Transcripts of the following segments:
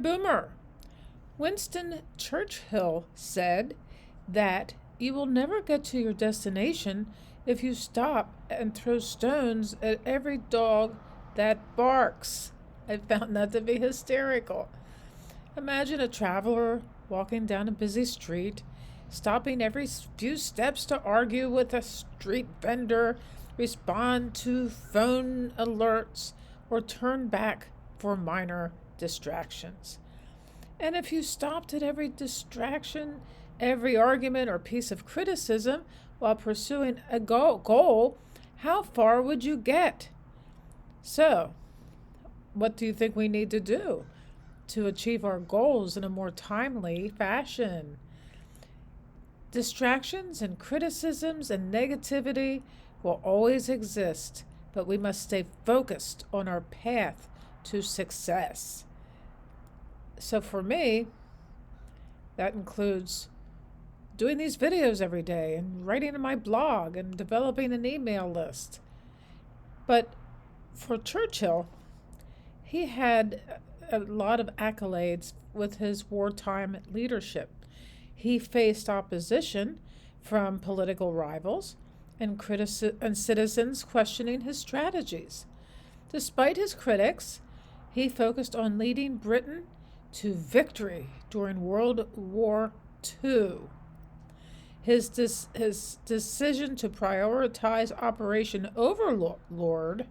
boomer. Winston Churchill said that you will never get to your destination if you stop and throw stones at every dog that barks. I found that to be hysterical. Imagine a traveler walking down a busy street, stopping every few steps to argue with a street vendor, respond to phone alerts, or turn back for minor distractions. And if you stopped at every distraction, every argument or piece of criticism while pursuing a goal, how far would you get? So, what do you think we need to do to achieve our goals in a more timely fashion? Distractions and criticisms and negativity will always exist, but we must stay focused on our path to success. So for me, that includes doing these videos every day and writing in my blog and developing an email list. But for Churchill, he had a lot of accolades with his wartime leadership. He faced opposition from political rivals and citizens questioning his strategies. Despite his critics, he focused on leading Britain to victory during World War II. His decision to prioritize Operation Overlord,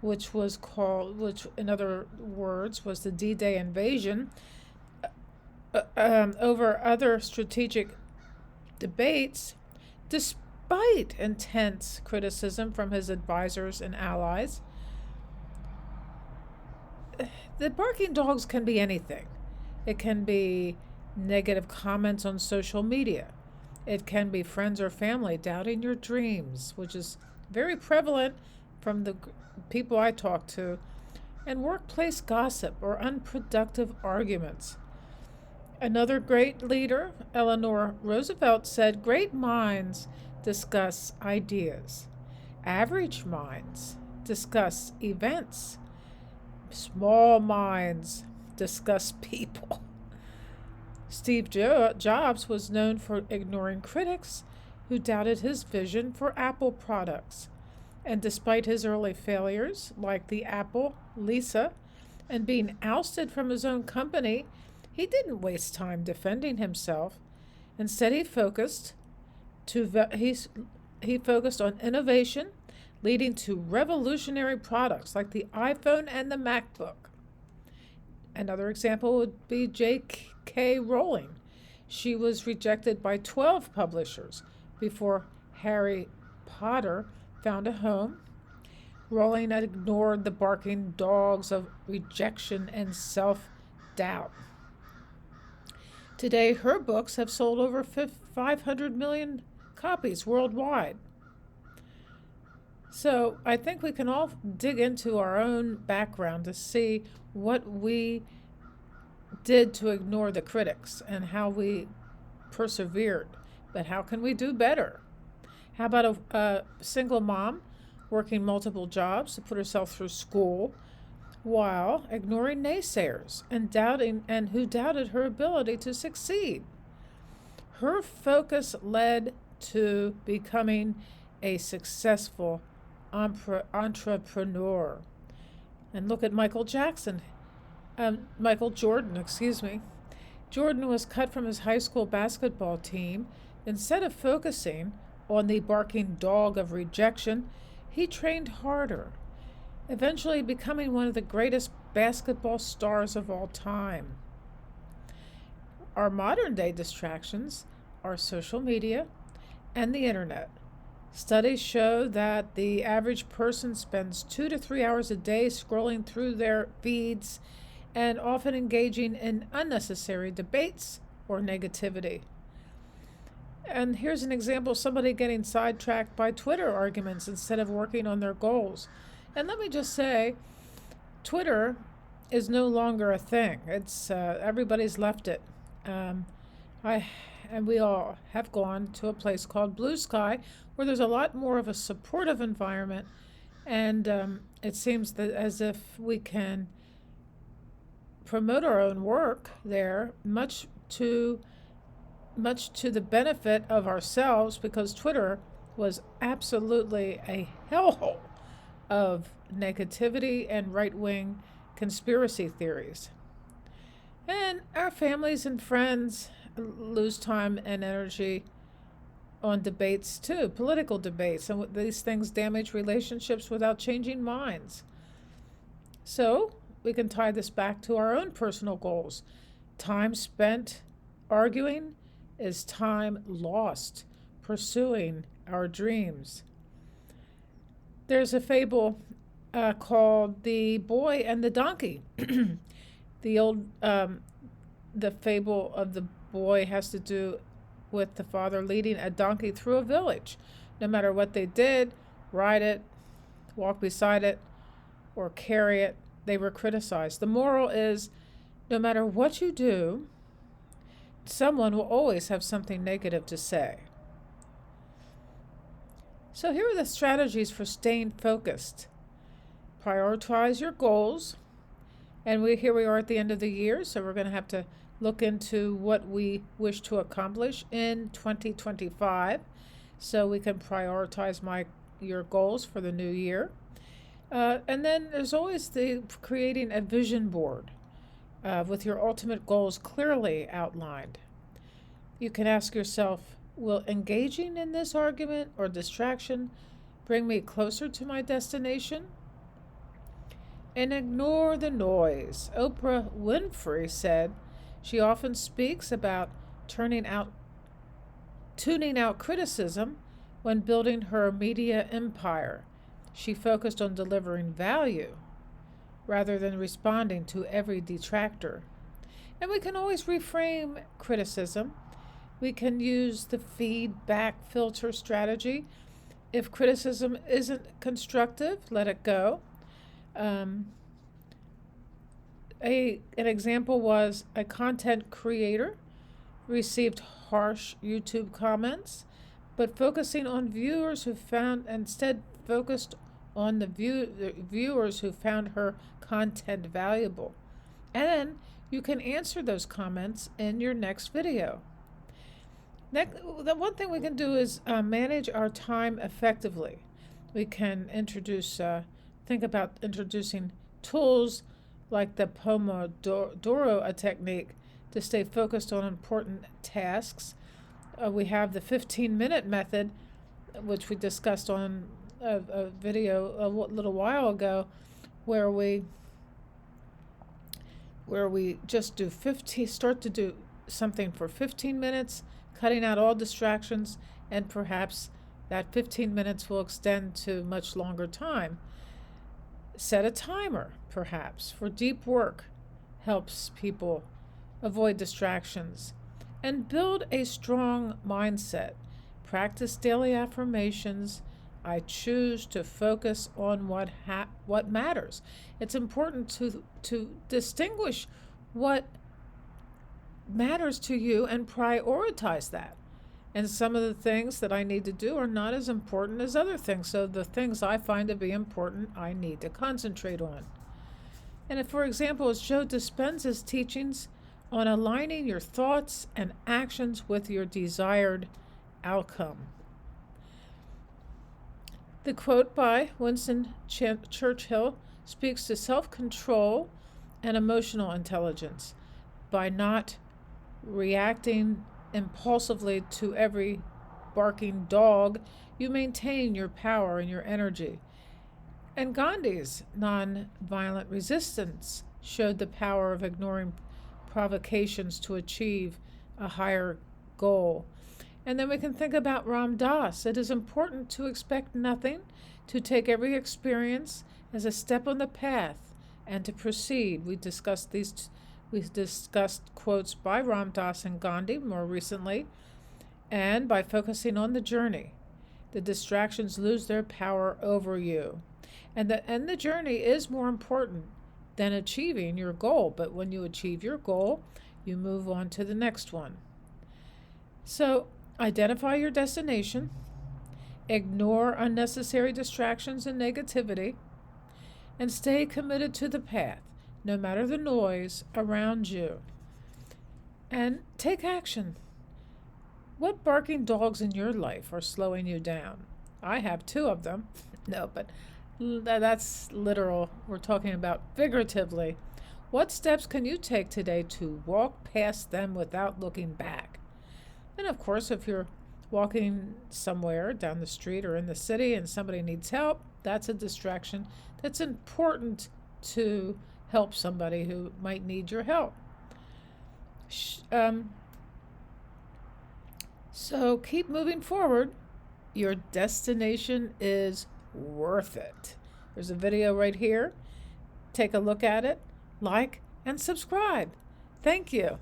which in other words was the D-Day invasion, over other strategic debates, despite intense criticism from his advisors and allies. The barking dogs can be anything. It can be negative comments on social media. It can be friends or family doubting your dreams, which is very prevalent from the people I talk to, and workplace gossip or unproductive arguments. Another great leader, Eleanor Roosevelt, said, "Great minds discuss ideas. Average minds discuss events. Small minds discuss people." Steve Jobs was known for ignoring critics who doubted his vision for Apple products. And despite his early failures, like the Apple Lisa, and being ousted from his own company, he didn't waste time defending himself. Instead, he focused on innovation, leading to revolutionary products like the iPhone and the MacBook. Another example would be J.K. Rowling. She was rejected by 12 publishers before Harry Potter found a home. Rowling ignored the barking dogs of rejection and self-doubt. Today, her books have sold over 500 million copies worldwide. So I think we can all dig into our own background to see what we did to ignore the critics and how we persevered. But how can we do better? How about a single mom working multiple jobs to put herself through school while ignoring naysayers and who doubted her ability to succeed? Her focus led to becoming a successful entrepreneur. And look at Michael Jordan. Jordan was cut from his high school basketball team. Instead of focusing on the barking dog of rejection, he trained harder, eventually becoming one of the greatest basketball stars of all time. Our modern day distractions are social media and the internet. Studies show that the average person spends 2 to 3 hours a day scrolling through their feeds and often engaging in unnecessary debates or negativity. And here's an example of somebody getting sidetracked by Twitter arguments instead of working on their goals. And let me just say, Twitter is no longer a thing. It's everybody's left it. And we all have gone to a place called Blue Sky, where there's a lot more of a supportive environment, and it seems that as if we can promote our own work there, much to the benefit of ourselves, because Twitter was absolutely a hellhole of negativity and right-wing conspiracy theories. And our families and friends lose time and energy on debates too, political debates, and these things damage relationships without changing minds. So we can tie this back to our own personal goals. Time spent arguing is time lost pursuing our dreams. There's a fable called The Boy and the Donkey. The fable of the boy has to do with the father leading a donkey through a village. No matter what they did, ride it, walk beside it, or carry it, they were criticized. The moral is, no matter what you do, someone will always have something negative to say. So here are the strategies for staying focused. Prioritize your goals. And here we are at the end of the year, so we're going to have to look into what we wish to accomplish in 2025, so we can prioritize your goals for the new year. And then there's always creating a vision board with your ultimate goals clearly outlined. You can ask yourself, will engaging in this argument or distraction bring me closer to my destination? And ignore the noise. Oprah Winfrey said she often speaks about tuning out criticism when building her media empire. She focused on delivering value rather than responding to every detractor. And we can always reframe criticism. We can use the feedback filter strategy. If criticism isn't constructive, let it go. An example was a content creator received harsh YouTube comments, but focusing on viewers who focused on the viewers who found her content valuable. And then you can answer those comments in your next video. The one thing we can do is manage our time effectively. We can think about introducing tools like the Pomodoro technique to stay focused on important tasks. We have the 15-minute method, which we discussed on a video a little while ago, where we just start to do something for 15 minutes, cutting out all distractions, and perhaps that 15 minutes will extend to much longer time. Set a timer, perhaps, for deep work, helps people avoid distractions. And build a strong mindset. Practice daily affirmations. I choose to focus on what matters. It's important to distinguish what matters to you and prioritize that. And some of the things that I need to do are not as important as other things. So the things I find to be important, I need to concentrate on. And if, for example, as Joe Dispenza's teachings on aligning your thoughts and actions with your desired outcome. The quote by Winston Churchill speaks to self-control and emotional intelligence. By not reacting impulsively to every barking dog, you maintain your power and your energy. And Gandhi's non-violent resistance showed the power of ignoring provocations to achieve a higher goal. And then we can think about Ram Dass. It is important to expect nothing, to take every experience as a step on the path, and to proceed. We discussed quotes by Ram Dass and Gandhi more recently. And by focusing on the journey, the distractions lose their power over you. And the journey is more important than achieving your goal. But when you achieve your goal, you move on to the next one. So identify your destination, ignore unnecessary distractions and negativity, and stay committed to the path. no matter the noise around you. And take action. What barking dogs in your life are slowing you down? I have two of them. No, but that's literal. We're talking about figuratively. What steps can you take today to walk past them without looking back? And of course, if you're walking somewhere down the street or in the city and somebody needs help, that's a distraction that's important to help somebody who might need your help. So keep moving forward. Your destination is worth it. There's a video right here. Take a look at it, like, and subscribe. Thank you.